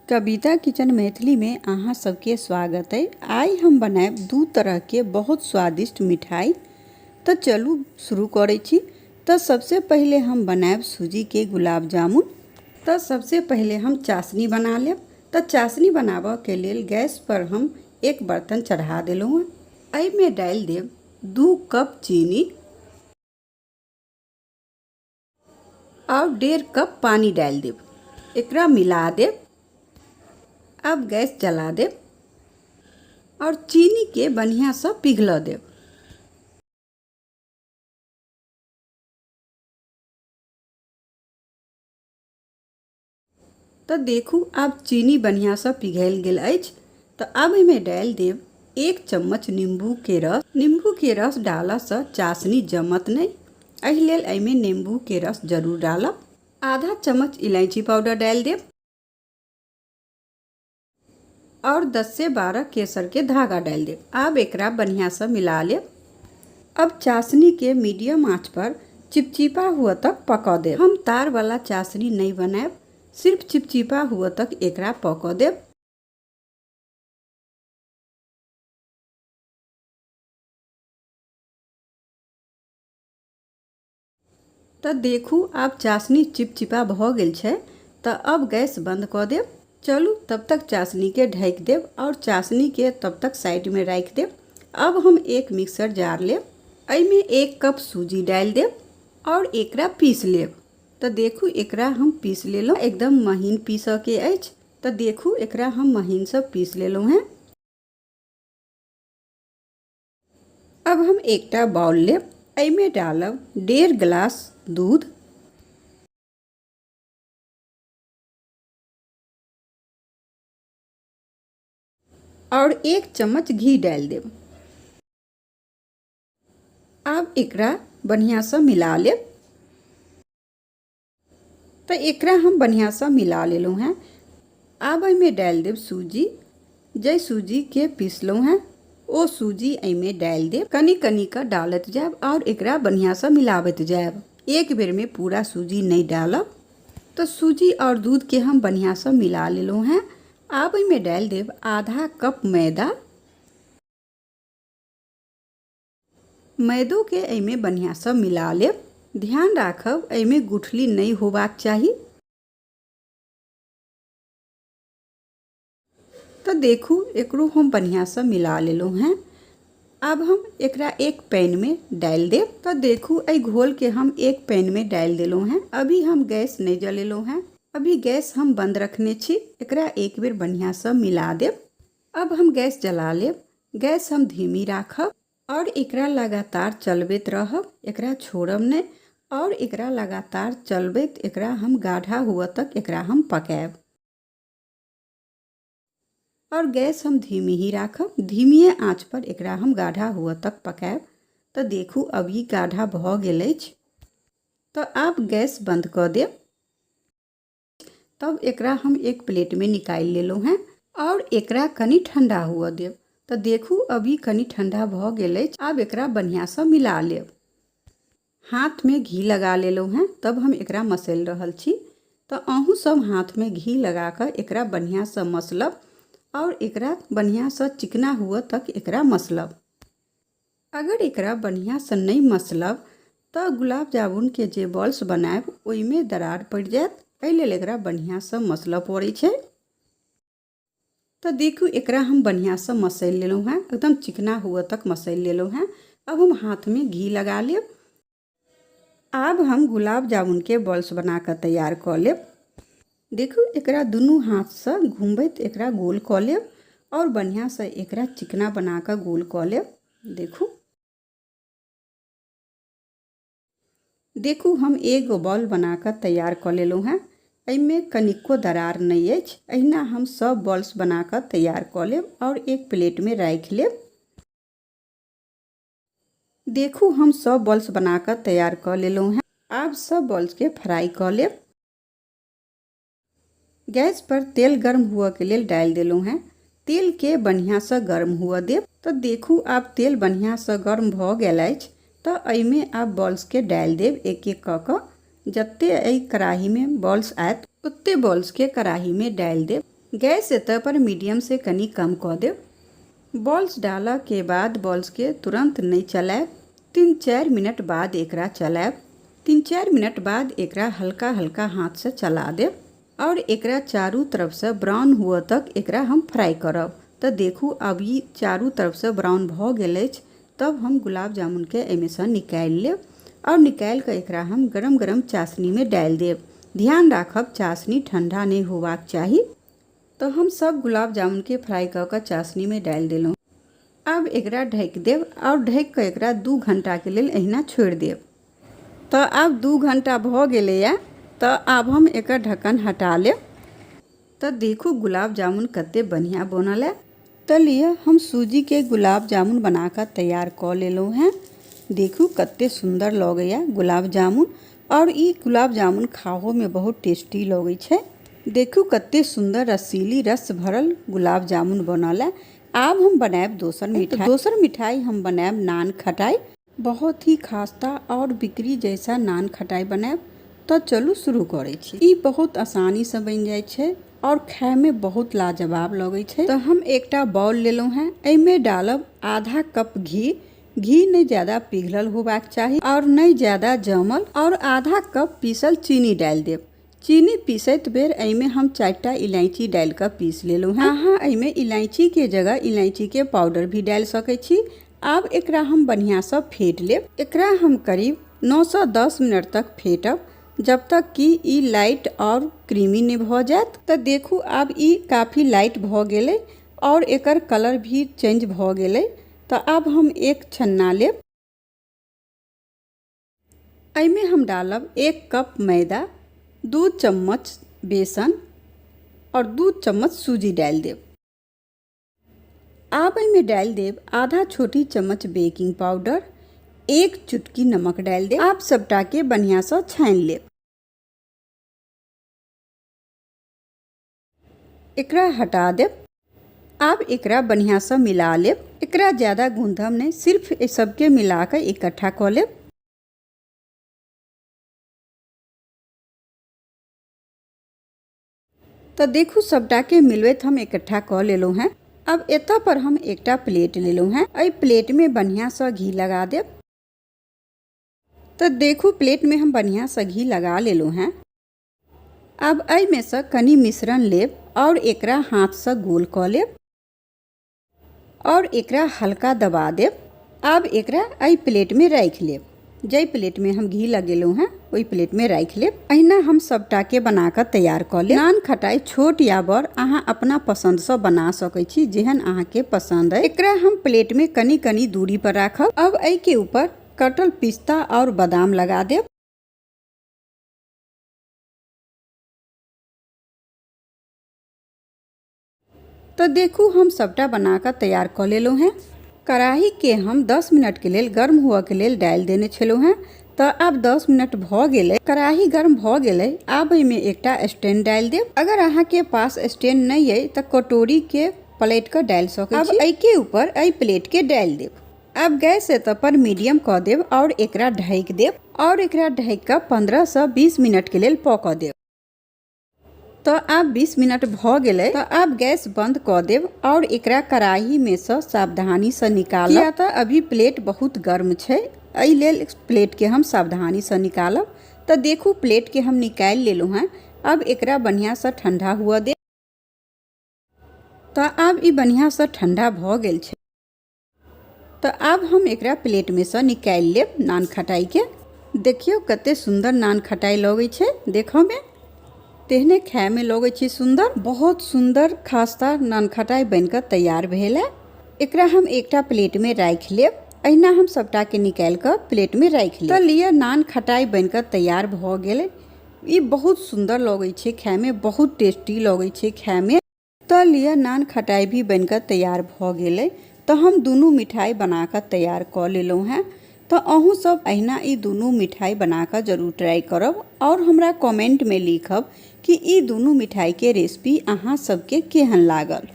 कविता kitchen Maithili में अहाँ सबके स्वागत है। आई हम बनाएब दू तरह के बहुत स्वादिष्ट मिठाई। तो चलू शुरू करे छी। तो सबसे पहले हम बनाएब सूजी के गुलाब जामुन। तो सबसे पहले हम चाशनी बना लेब। तो चाशनी बनाबऽ के लेल गैस पर हम एक बर्तन चढ़ा देलहुँ। एहि में डाल देब 2 कप चीनी और 1.5 कप पानी डाल देब। एकरा मिला देब। अब गैस जला देब और चीनी के बढ़िया से पिघल देब। तो देखू अब चीनी बढ़िया से पिघल गेल अछि। तो अब एहिमे डाल देब 1 चम्मच नींबू के रस। नींबू के रस डालऽ से चाशनी जमत नहीं, एहि लेल एहिमे नींबू के रस जरूर डालब। आधा चम्मच इलायची पाउडर डाल देब और 10 से 12 केसर के धागा डाल देब। अब एकरा बढ़िया से मिला लेब। अब चाशनी के मीडियम आंच पर चिपचिपा हुआ तक पका देब। हम तार वाला चाशनी नहीं बनाएब, सिर्फ चिपचिपा हुआ तक एकरा पका देब। तो देखू अब चाशनी चिपचिपा भ गेल छै। तो अब गैस बंद कर देब। चलू तब तक चाशनी के ढक देब और चाशनी के तब तक साइड में रख देब। अब हम एक मिक्सर जार लेब। एहिमे 1 कप सूजी डाल देब और एकरा पीस लेब। तो देखू एकरा हम पीस लेलहुँ। एकदम महीन पीसऽ के अछि। तो देखू एकरा हम महीन से पीस लेलहुँ हैं। अब हम एकटा बाउल लेब। एहिमे डालब 1.5 गिलास दूध और 1 चम्मच घी डाल देब। अब एकरा बढ़िया से मिला लेब। तो एकरा हम बढ़िया से मिला लेलहुँ हैं। अब एहिमे डाल देब सूजी। जे सूजी के पीसलहुँ हैं ओ सूजी एहिमे डाल देब। कनी कनी का डालत जाब और एकरा बढ़िया से मिलावत जाब। एक बेर में पूरा सूजी नहीं डालब। तो सूजी और दूध के हम बढ़िया से मिला लेलहुँ हैं। अब एहिमे डाल देब आधा कप मैदा। मैदो के एहिमे बढ़िया से मिला लेब। ध्यान राखब एहिमे गुठली नहीं होबाक चाही। तो देखू एकरो हम बढ़िया से मिला लेलहुँ हैं। अब हम एकरा एक पैन में डाल देब। तो देखू ए घोल के हम एक पैन में डाल देलहुँ हैं। अभी हम गैस नहीं जलेलहुँ हैं। अभी गैस हम बंद रखने छी। एकरा एक बेर बढ़िया से मिला देब। अब हम गैस जला लेब। गैस हम धीमी राखब और एकरा लगातार चलबैत रहब। एकरा छोड़ब नहीं और एकरा लगातार चलबैत एकरा हम गाढ़ा हुआ तक एकरा हम पकाएब। और गैस हम धीमी ही राखब। धीमी आंच पर एकरा हम गाढ़ा हुआ तक पकाएब। तो देखू अभी गाढ़ा भ गेल अछि। तो अब गैस बंद कर देब। तब एकरा हम एक प्लेट में निकाल लेलहुँ हैं और एकरा कनी ठंडा हुआ देब। तो देखू अभी कनी ठंडा भ गेल अछि। अब एकरा बढ़िया से मिला लेब। हाथ में घी लगा लेलहुँ हैं। तब हम एकरा मसल रहल छी। तो अहूँ सब हाथ में घी लगा कर एकरा बढ़िया से मसलब और एकरा बढ़िया से चिकना हुआ तक एकरा मसलब। अगर एकरा बढ़िया से नहीं मसलब तो गुलाब जामुन के जे बॉल्स बनाएब ओहिमे दरार पड़ जाएत। एहि लेल एकरा बढ़िया से मसलऽ पड़ै छै। तो देखू एकरा हम बढ़िया से मसल लेलहुँ हैं। एकदम चिकना हुआ तक मसल लेलहुँ हैं। अब हम हाथ में घी लगा लेब। अब हम गुलाब जामुन के बॉल्स बना कर तैयार कर लेब। देखू एकरा दुनू हाथ से घुमबैत एकरा गोल कर लेब और बढ़िया से एकरा चिकना बना कर गोल कर लेब। देखू हम एगो बॉल बना कर तैयार कर लेलहुँ हैं। एहिमे कनिको दरार नहीं अछि। अहिना हम सब बॉल्स बना कर तैयार कर लेब और एक प्लेट में रख लेब। देखू हम सब बॉल्स बना कर तैयार कर लेलहुँ हैं। अब सब बॉल्स के फ्राई कर लेब। गैस पर तेल गर्म हुआ के लिए डाल देलहुँ हैं। तेल के बढ़िया से गर्म हुआ देब। तो देखू अब तेल बढ़िया से गर्म भ गेल अछि। तो एहिमे अब बॉल्स के डाल देब एक एक क कऽ। जत्ते एहि कढ़ाई में बॉल्स आयत ओत्ते बॉल्स के कढ़ाई में डाल देब। गैस एतऽ पर मीडियम से कनी कम कऽ देब। बॉल्स डालऽ के बाद बॉल्स के तुरंत नहीं चलाएब, 3-4 मिनट बाद एकरा चलाएब। 3-4 मिनट बाद एकरा हल्का हल्का हाथ से चला देब और एकरा चारू तरफ से ब्राउन हुआ तक एकरा हम फ्राई करब। तो देखू अब ई चारू तरफ से ब्राउन भ गेल अछि। तब हम गुलाब जामुन के एहिमे से निकालि लेब और निकालि के एकरा हम गरम गरम चाशनी में डालि देब। ध्यान राखब चाशनी ठंडा नहीं होबाक चाही। तो हम सब गुलाब जामुन के फ्राई कऽ के चाशनी में डालि देलहुँ। अब एकरा ढकि देब और ढकि के एकरा 2 घंटा के लेल अहिना छोड़ि देब। तो अब 2 घंटा भ गेलैया। तो अब हम एकर ढक्कन हटा लेब। तो देखू गुलाब जामुन कते बढ़िया बनल है। तो लिए हम सूजी के गुलाब जामुन बना कर तैयार कर लेलहुँ हैं। देखू कते सुंदर लगैया गुलाब जामुन और ई गुलाब जामुन खाओ में बहुत टेस्टी लगै छै। देखू कते सुंदर रसीली रस भरल गुलाब जामुन बनल है। आब हम बनाएब दोसर मिठाई। दोसर मिठाई हम बनाएब नान खटाई। बहुत ही खास्ता और बिक्री जैसा नान खटाई बनाएब। तो चलू शुरू करै छी। ई बहुत आसानी से बन जाय छै और खाए में बहुत लाजवाब लगै छै। तो हम एकटा बाउल लेलहुँ हैं। एहिमे डालब आधा कप घी। घी नहीं ज्यादा पिघलल होबाक चाही और नहीं ज्यादा जमल। और आधा कप पीसल चीनी डाल देब। चीनी पीसैत बेर एहिमे हम 4टा इलायची डाल कर पीस लेलहुँ हैं। अहाँ एहिमे इलायची के जगह इलायची के पाउडर भी डाल सकै छी। आब एकरा हम बढ़िया से फेंट लेब। एकरा हम करीब 9 से 10 मिनट तक फेंटब जब तक कि ई लाइट और क्रीमी नहीं भ जात। तो देखू अब ई काफी लाइट भ गेलै और एकर कलर भी चेंज भ गेलै। तो अब हम एक छन्ना लेब। एहिमे हम डालब 1 कप मैदा, 2 चम्मच बेसन और 2 चम्मच सूजी डाल देब। अब एहिमे डाल देब आधा छोटी चम्मच बेकिंग पाउडर, 1 चुटकी नमक डाल देब। आप सबटा के बढ़िया से छानि लेब। एकरा हटा देब। अब एकरा बढ़िया से मिला लेब। एकरा ज्यादा गूंधब नहीं, सिर्फ ए सबके मिला के इकट्ठा कर लेब। तो देखू सबटा के मिलबैत हम इकट्ठा कर लेलहुँ हैं। अब एतऽ पर हम एकटा प्लेट लेलहुँ हैं। एहि प्लेट में बढ़िया से घी लगा देब। तो देखू प्लेट में हम बढ़िया से घी लगा लेलहुँ हैं। अब एहि में से कनी मिश्रण लेब और एकरा हाथ से गोल कर लेब और एकरा हल्का दबा देब। अब एकरा एहि प्लेट में रख लेब। जै प्लेट में हम घी लगेलहुँ हैं वही प्लेट में रख लेब। अहिना हम सबटा के बना कर तैयार कर लेब। नान खटाई छोट या बड़ अहाँ अपना पसंद से बना सकै छी, जेहन अहाँ के पसंद है। एकरा हम प्लेट में कनी कनी दूरी पर राखब। अब एहि के ऊपर कटल पिस्ता और बादाम लगा देब। तो देखू हम सबटा बना कर तैयार कर लेलहुँ हैं। कढ़ाई के हम 10 मिनट के लेल गर्म हुआ के लेल डाल देने छलहुँ हैं। तो अब 10 मिनट भ गेलै। कढ़ाई गर्म भ गेलै। अब एहिमे एकटा स्टैंड डाल देब। अगर अहाँ के पास स्टैंड नहीं है तो कटोरी के पलट कर डाल सकै छी। अब एहि के ऊपर एहि प्लेट के डाल देब। अब गैस एतऽ पर मीडियम कर देब और एकरा ढकि देब और एकरा ढकि कर 15 से 20 मिनट के लेल पकऽ देब। तो अब 20 मिनट भ गेलै। तो अब गैस बंद कर देब और एकरा कढ़ाई में से सावधानी से निकालब। या तो अभी प्लेट बहुत गर्म छै, एहि लेल प्लेट के हम सावधानी से निकालब। तो देखू प्लेट के हम निकाल लेलहुँ हैं। अब एकरा बढ़िया से ठंडा हुआ दे। तो अब ई बढ़िया से ठंडा भ गेल छै। तो अब हम एकरा प्लेट में से निकाल लेब नान खटाई के। देखियो कते सुंदर नान खटाई लगै छै देखो में, तेहने खाए में लगै छै सुंदर। बहुत सुंदर खास्ता नान खटाई बनकर तैयार भेल है। एकरा हम एकटा प्लेट में राख लेब। अहिना हम सबटा के निकाल कर प्लेट में राख लेब। तो लिए नान खटाई बनकर तैयार भ गेलै। ई बहुत सुंदर लगै छै खाए में, बहुत टेस्टी लगै छै खाए में। तो लिए नान खटाई भी बनकर तैयार भ गेलै। तो हम दुनू मिठाई बनाकर तैयार कर लेलहुँ हैं। तो अहूँ सब अहिना ई दुनू मिठाई बनाकर जरूर ट्राई करब और हमरा कमेंट में लिखब कि ई दुनू मिठाई के रेसिपी अहाँ सबके केहन लागल।